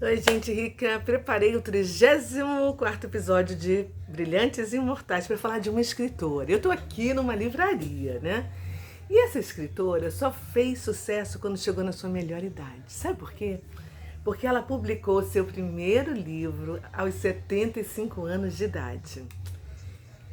Oi, gente rica. Preparei o 34º episódio de Brilhantes e Imortais para falar de uma escritora. Eu tô aqui numa livraria, né? E essa escritora só fez sucesso quando chegou na sua melhor idade. Sabe por quê? Porque ela publicou seu primeiro livro aos 75 anos de idade.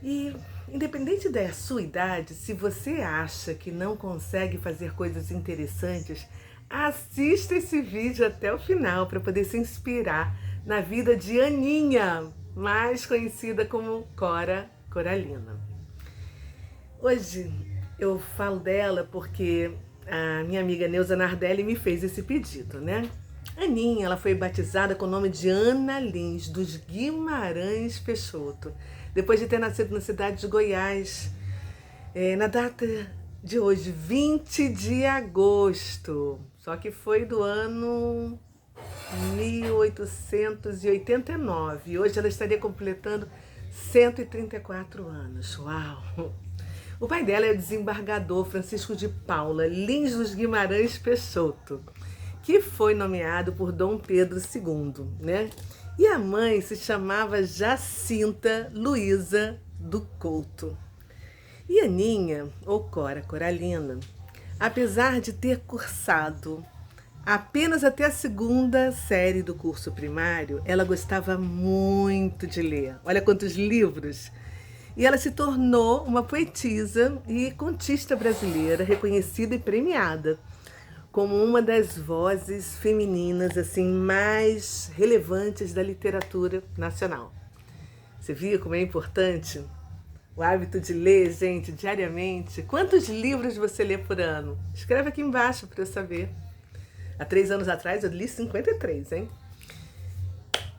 E, independente da sua idade, se você acha que não consegue fazer coisas interessantes, assista esse vídeo até o final para poder se inspirar na vida de Aninha, mais conhecida como Cora Coralina. Hoje eu falo dela porque a minha amiga Neuza Nardelli me fez esse pedido, né? Aninha, ela foi batizada com o nome de Ana Lins dos Guimarães Peixoto, depois de ter nascido na cidade de Goiás, na data de hoje, 20 de agosto. Só que foi do ano 1889. Hoje ela estaria completando 134 anos. Uau! O pai dela é o desembargador Francisco de Paula Lins dos Guimarães Peixoto, que foi nomeado por Dom Pedro II, né? E a mãe se chamava Jacinta Luísa do Couto. E Aninha, ou Cora Coralina, apesar de ter cursado apenas até a segunda série do curso primário, ela gostava muito de ler. Olha quantos livros! E ela se tornou uma poetisa e contista brasileira, reconhecida e premiada como uma das vozes femininas assim mais relevantes da literatura nacional. Você viu como é importante o hábito de ler, gente, diariamente? Quantos livros você lê por ano? Escreve aqui embaixo para eu saber. Há 3 anos atrás eu li 53, hein?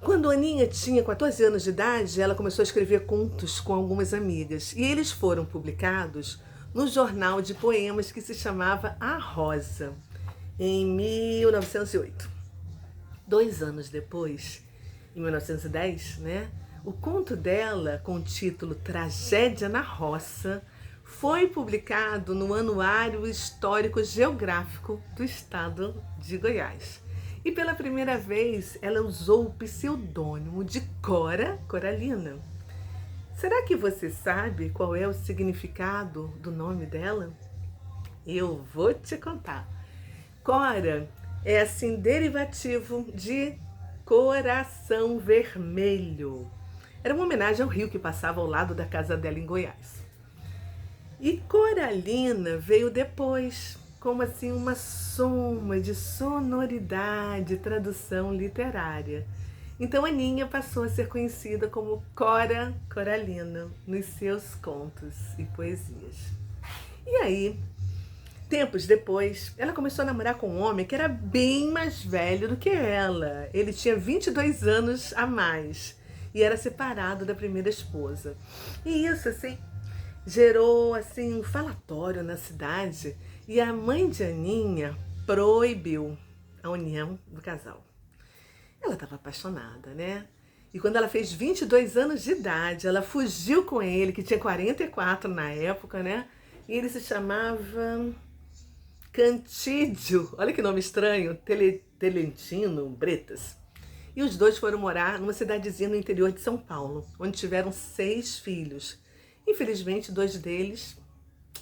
Quando a Aninha tinha 14 anos de idade, ela começou a escrever contos com algumas amigas. E eles foram publicados no jornal de poemas que se chamava A Rosa, em 1908. 2 anos depois, em 1910, né, o conto dela, com o título Tragédia na Roça, foi publicado no Anuário Histórico Geográfico do Estado de Goiás. E pela primeira vez ela usou o pseudônimo de Cora Coralina. Será que você sabe qual é o significado do nome dela? Eu vou te contar. Cora é assim derivativo de coração vermelho. Era uma homenagem ao rio que passava ao lado da casa dela em Goiás. E Coralina veio depois, como assim uma soma de sonoridade, tradução literária. Então Aninha passou a ser conhecida como Cora Coralina nos seus contos e poesias. E aí, tempos depois, ela começou a namorar com um homem que era bem mais velho do que ela. Ele tinha 22 anos a mais e era separado da primeira esposa. E isso, assim, gerou assim um falatório na cidade e a mãe de Aninha proibiu a união do casal. Ela estava apaixonada, né? E quando ela fez 22 anos de idade, ela fugiu com ele, que tinha 44 na época, né? E ele se chamava Cantídio, olha que nome estranho, Telentino Bretas. E os dois foram morar numa cidadezinha no interior de São Paulo, onde tiveram 6 filhos. Infelizmente, 2 deles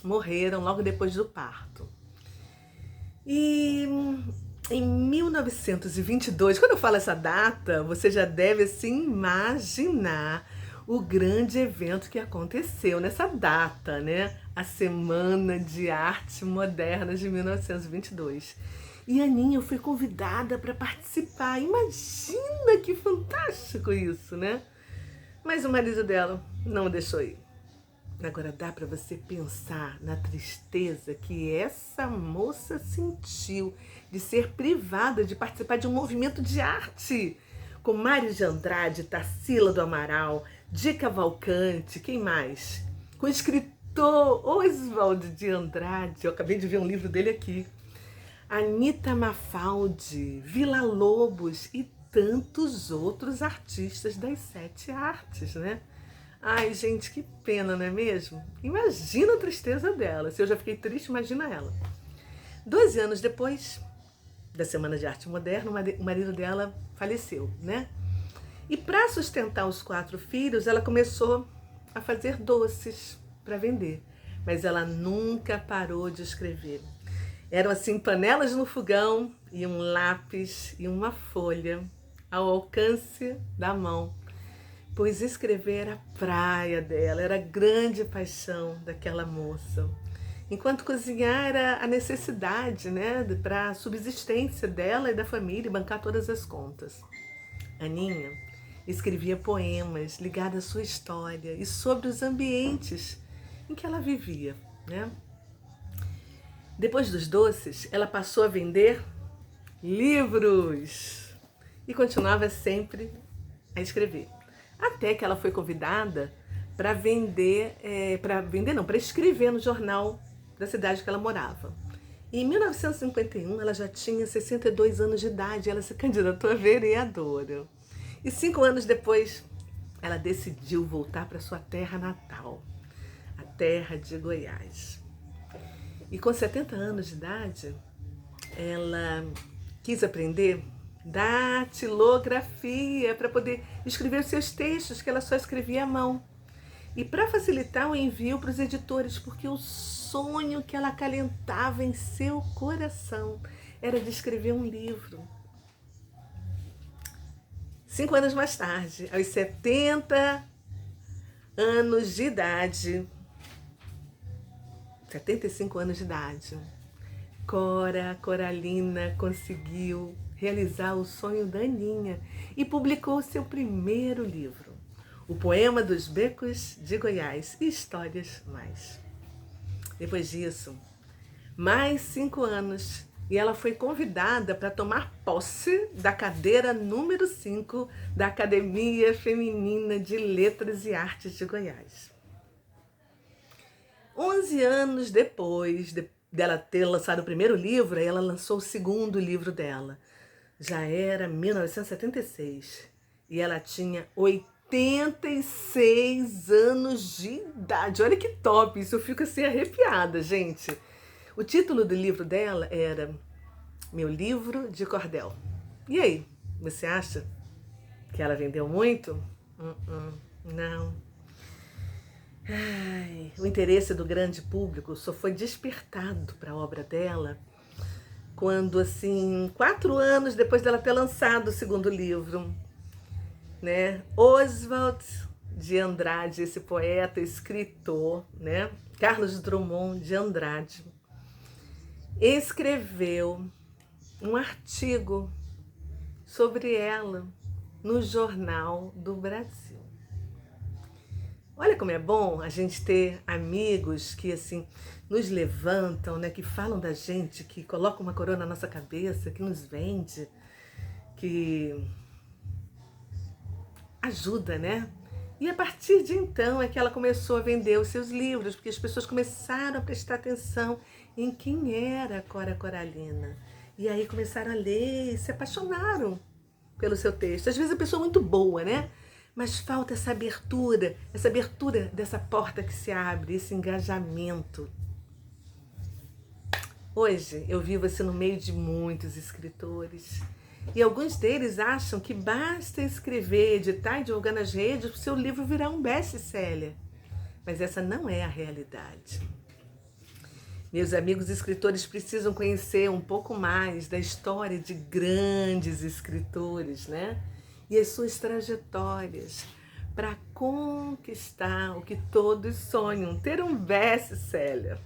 morreram logo depois do parto. E em 1922, quando eu falo essa data, você já deve assim imaginar o grande evento que aconteceu nessa data, né? A Semana de Arte Moderna de 1922. E a Aninha foi convidada para participar. Imagina que fantástico isso, né? Mas o marido dela não o deixou ir. Agora dá para você pensar na tristeza que essa moça sentiu de ser privada de participar de um movimento de arte, com Mário de Andrade, Tarsila do Amaral, de Cavalcante, quem mais? Com o escritor Oswald de Andrade, eu acabei de ver um livro dele aqui, Anita Mafaldi, Villa-Lobos e tantos outros artistas das 7 artes, né? Ai, gente, que pena, não é mesmo? Imagina a tristeza dela. Se eu já fiquei triste, imagina ela. 12 anos depois da Semana de Arte Moderna, o marido dela faleceu, né? E para sustentar os 4 filhos, ela começou a fazer doces para vender. Mas ela nunca parou de escrever. Eram assim panelas no fogão e um lápis e uma folha ao alcance da mão. Pois escrever era a praia dela, era a grande paixão daquela moça. Enquanto cozinhar era a necessidade, né, para a subsistência dela e da família e bancar todas as contas. Aninha escrevia poemas ligados à sua história e sobre os ambientes em que ela vivia, né? Depois dos doces, ela passou a vender livros e continuava sempre a escrever. Até que ela foi convidada para para escrever no jornal da cidade que ela morava. E em 1951, ela já tinha 62 anos de idade, ela se candidatou a vereadora. E 5 anos depois, ela decidiu voltar para sua terra natal, a terra de Goiás. E com 70 anos de idade, ela quis aprender datilografia para poder escrever os seus textos, que ela só escrevia à mão. E para facilitar o envio para os editores, porque o sonho que ela acalentava em seu coração era de escrever um livro. 5 anos mais tarde, aos 70 anos de idade, 75 anos de idade, Coralina conseguiu realizar o sonho da Aninha e publicou seu primeiro livro, O Poema dos Becos de Goiás e Histórias Mais. Depois disso, mais 5 anos, e ela foi convidada para tomar posse da cadeira número 5 da Academia Feminina de Letras e Artes de Goiás. 11 anos depois dela ter lançado o primeiro livro, aí ela lançou o segundo livro dela. Já era 1976 e ela tinha 86 anos de idade. Olha que top, isso eu fico assim arrepiada, gente. O título do livro dela era Meu Livro de Cordel. E aí, você acha que ela vendeu muito? Não. Ai, o interesse do grande público só foi despertado para a obra dela quando, assim, 4 anos depois dela ter lançado o segundo livro, né? Oswald de Andrade, esse poeta, escritor, né? Carlos Drummond de Andrade, escreveu um artigo sobre ela no Jornal do Brasil. Olha como é bom a gente ter amigos que assim nos levantam, né, que falam da gente, que colocam uma coroa na nossa cabeça, que nos vende, que ajuda, né? E a partir de então é que ela começou a vender os seus livros, porque as pessoas começaram a prestar atenção em quem era a Cora Coralina. E aí começaram a ler e se apaixonaram pelo seu texto. Às vezes a pessoa é muito boa, né? Mas falta essa abertura dessa porta que se abre, esse engajamento. Hoje eu vivo assim no meio de muitos escritores e alguns deles acham que basta escrever, editar e divulgar nas redes para o seu livro virar um best-seller. Mas essa não é a realidade. Meus amigos escritores precisam conhecer um pouco mais da história de grandes escritores, né? E as suas trajetórias para conquistar o que todos sonham, ter um best-seller.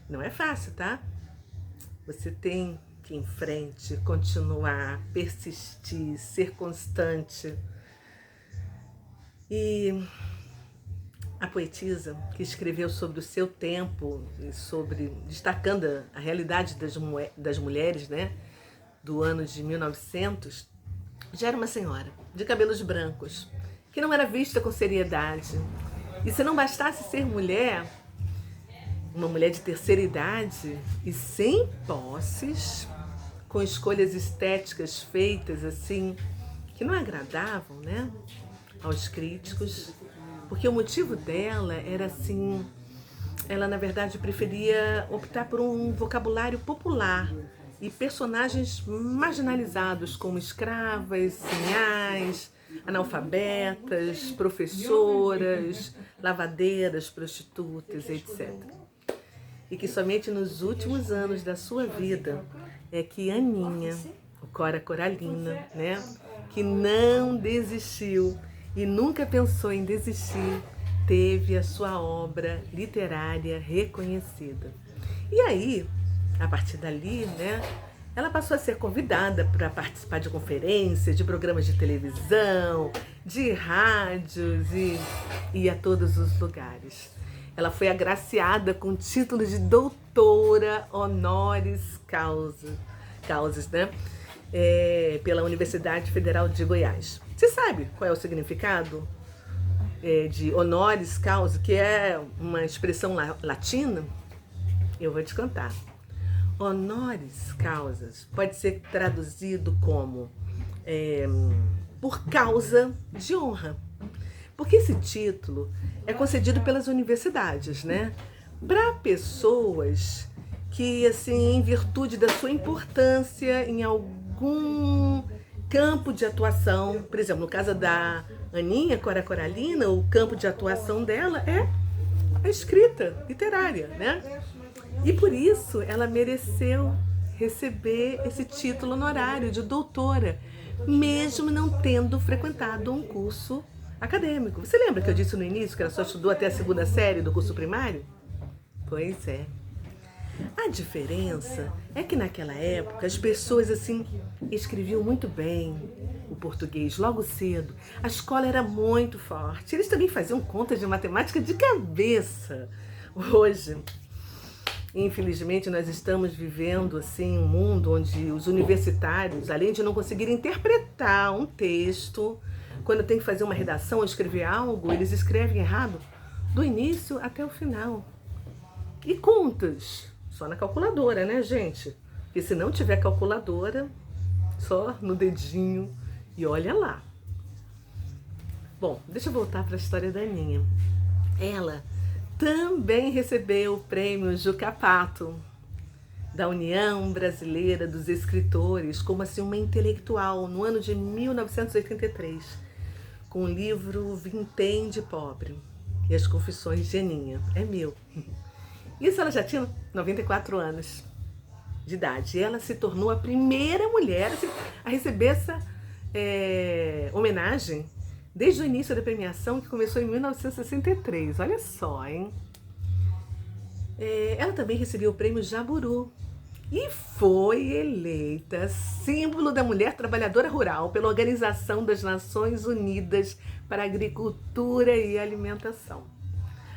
Não é fácil, tá? Você tem que ir em frente, continuar, persistir, ser constante. E a poetisa que escreveu sobre o seu tempo e destacando a realidade das mulheres, né, do ano de 1900, já era uma senhora de cabelos brancos, que não era vista com seriedade. E se não bastasse ser mulher, uma mulher de terceira idade e sem posses, com escolhas estéticas feitas assim, que não agradavam, né, aos críticos, porque o motivo dela era assim, ela na verdade preferia optar por um vocabulário popular, e personagens marginalizados como escravas, sinhás, analfabetas, professoras, lavadeiras, prostitutas, etc. E que somente nos últimos anos da sua vida é que Aninha, o Cora Coralina, né, que não desistiu e nunca pensou em desistir, teve a sua obra literária reconhecida. E aí, a partir dali, né, ela passou a ser convidada para participar de conferências, de programas de televisão, de rádios e a todos os lugares. Ela foi agraciada com o título de doutora honoris causa, né? Pela Universidade Federal de Goiás. Você sabe qual é o significado de honoris causa, que é uma expressão latina? Eu vou te contar. Honoris causas pode ser traduzido como por causa de honra. Porque esse título é concedido pelas universidades, né? Para pessoas que, assim, em virtude da sua importância em algum campo de atuação, por exemplo, no caso da Aninha Cora Coralina, o campo de atuação dela é a escrita literária, né? E por isso ela mereceu receber esse título honorário de doutora, mesmo não tendo frequentado um curso acadêmico. Você lembra que eu disse no início que ela só estudou até a segunda série do curso primário? Pois é. A diferença é que naquela época as pessoas assim escreviam muito bem o português logo cedo. A escola era muito forte. Eles também faziam contas de matemática de cabeça. Hoje, infelizmente, nós estamos vivendo assim um mundo onde os universitários, além de não conseguirem interpretar um texto, quando tem que fazer uma redação ou escrever algo, eles escrevem errado do início até o final. E contas, só na calculadora, né, gente? Porque se não tiver calculadora, só no dedinho e olha lá. Bom, deixa eu voltar para a história da Aninha. Ela também recebeu o prêmio Juca Pato, da União Brasileira dos Escritores, como assim uma intelectual, no ano de 1983, com o livro Vintém de Pobre e as Confissões de Aninha. É meu. Isso ela já tinha 94 anos de idade. E ela se tornou a primeira mulher a receber essa homenagem desde o início da premiação, que começou em 1963. Olha só, hein? Ela também recebeu o prêmio Jaburu e foi eleita símbolo da mulher trabalhadora rural pela Organização das Nações Unidas para a Agricultura e Alimentação.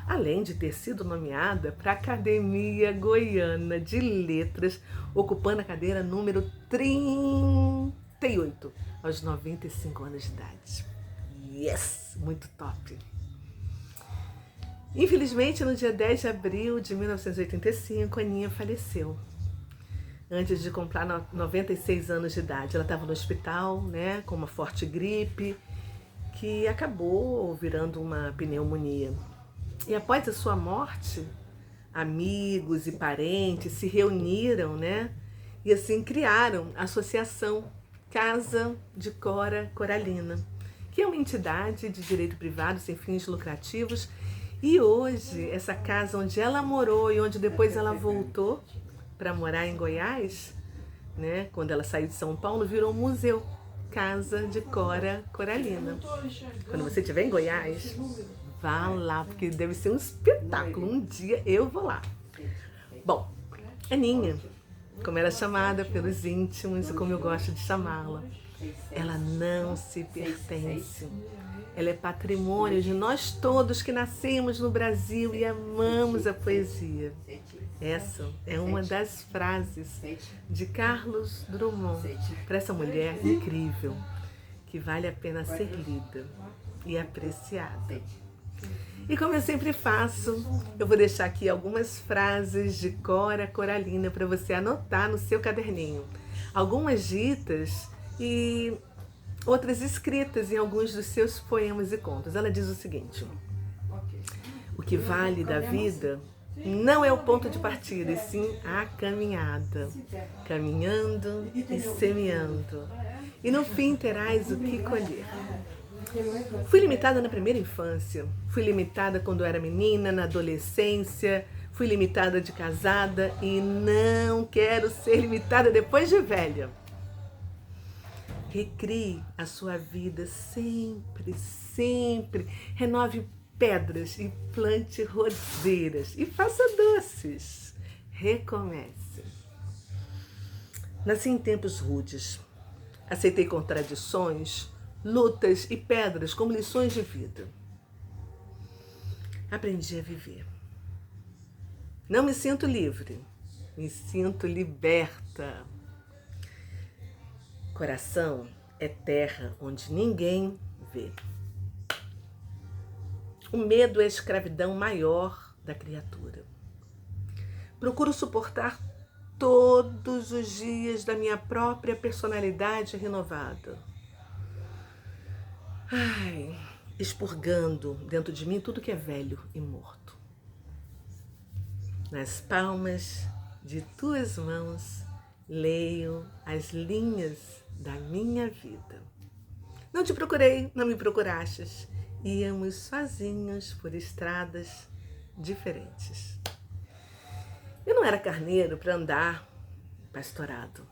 Além de ter sido nomeada para a Academia Goiana de Letras, ocupando a cadeira número 38, aos 95 anos de idade. Yes! Muito top! Infelizmente, no dia 10 de abril de 1985, a Aninha faleceu. Antes de completar 96 anos de idade. Ela estava no hospital, né, com uma forte gripe, que acabou virando uma pneumonia. E após a sua morte, amigos e parentes se reuniram, né, e assim criaram a Associação Casa de Cora Coralina, que é uma entidade de direito privado sem fins lucrativos. E hoje, essa casa onde ela morou e onde depois ela voltou para morar em Goiás, né, quando ela saiu de São Paulo, virou um museu, Casa de Cora Coralina. Quando você estiver em Goiás, vá lá, porque deve ser um espetáculo. Um dia eu vou lá. Bom, Aninha, como era chamada pelos íntimos e como eu gosto de chamá-la, ela não se pertence. Ela é patrimônio de nós todos que nascemos no Brasil e amamos a poesia. Essa é uma das frases de Carlos Drummond para essa mulher incrível, que vale a pena ser lida e apreciada. E como eu sempre faço, eu vou deixar aqui algumas frases de Cora Coralina para você anotar no seu caderninho. Algumas ditas e outras escritas em alguns dos seus poemas e contos. Ela diz o seguinte: o que vale da vida não é o ponto de partida, e sim a caminhada. Caminhando e semeando. E no fim terás o que colher. Fui limitada na primeira infância, fui limitada quando eu era menina, na adolescência, fui limitada de casada e não quero ser limitada depois de velha. Recrie a sua vida sempre, sempre. Renove pedras e plante roseiras e faça doces. Recomece. Nasci em tempos rudes. Aceitei contradições, lutas e pedras como lições de vida. Aprendi a viver. Não me sinto livre, me sinto liberta. Coração é terra onde ninguém vê. O medo é a escravidão maior da criatura. Procuro suportar todos os dias da minha própria personalidade renovada. Expurgando dentro de mim tudo que é velho e morto. Nas palmas de tuas mãos, leio as linhas da minha vida. Não te procurei, não me procurastes. Íamos sozinhos por estradas diferentes. Eu não era carneiro para andar pastorado.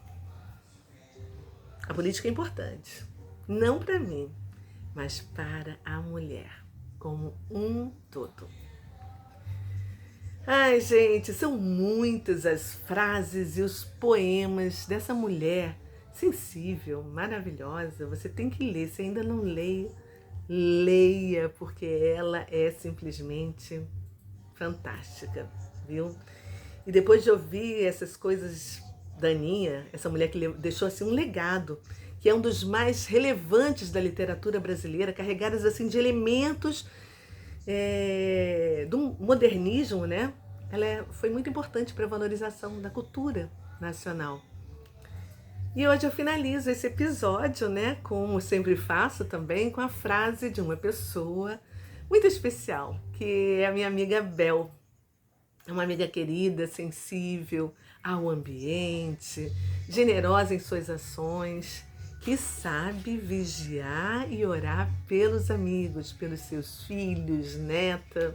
A política é importante, não para mim, mas para a mulher, como um todo. Ai, gente, são muitas as frases e os poemas dessa mulher sensível, maravilhosa. Você tem que ler, se ainda não leia, leia, porque ela é simplesmente fantástica, viu? E depois de ouvir essas coisas da Aninha, essa mulher que deixou assim um legado, que é um dos mais relevantes da literatura brasileira, carregadas assim de elementos do modernismo, né? Ela foi muito importante para a valorização da cultura nacional. E hoje eu finalizo esse episódio, né, como sempre faço também, com a frase de uma pessoa muito especial, que é a minha amiga Bel. É uma amiga querida, sensível ao ambiente, generosa em suas ações, que sabe vigiar e orar pelos amigos, pelos seus filhos, neta.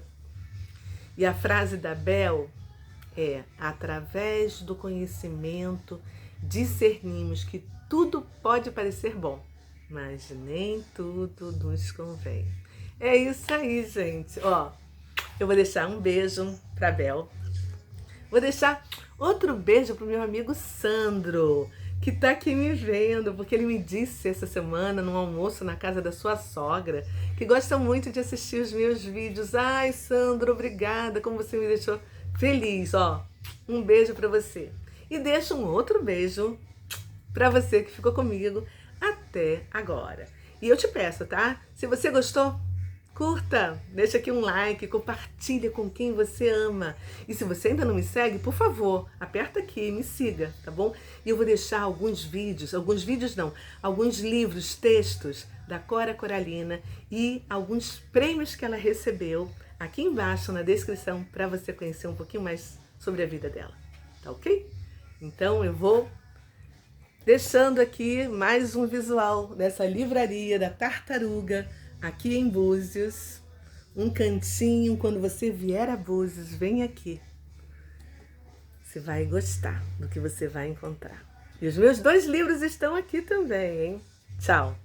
E a frase da Bel é: através do conhecimento discernimos que tudo pode parecer bom, mas nem tudo nos convém. É isso aí, gente. Ó, eu vou deixar um beijo pra Bel. Vou deixar outro beijo pro meu amigo Sandro, que tá aqui me vendo, porque ele me disse essa semana, num almoço na casa da sua sogra, que gosta muito de assistir os meus vídeos. Ai, Sandro, obrigada, como você me deixou feliz. Ó, um beijo pra você. E deixo um outro beijo pra você que ficou comigo até agora. E eu te peço, tá? Se você gostou, curta, deixa aqui um like, compartilha com quem você ama. E se você ainda não me segue, por favor, aperta aqui e me siga, tá bom? E eu vou deixar alguns livros, textos da Cora Coralina e alguns prêmios que ela recebeu aqui embaixo na descrição para você conhecer um pouquinho mais sobre a vida dela, tá ok? Então eu vou deixando aqui mais um visual dessa livraria da Tartaruga, aqui em Búzios, um cantinho. Quando você vier a Búzios, vem aqui. Você vai gostar do que você vai encontrar. E os meus 2 livros estão aqui também, hein? Tchau!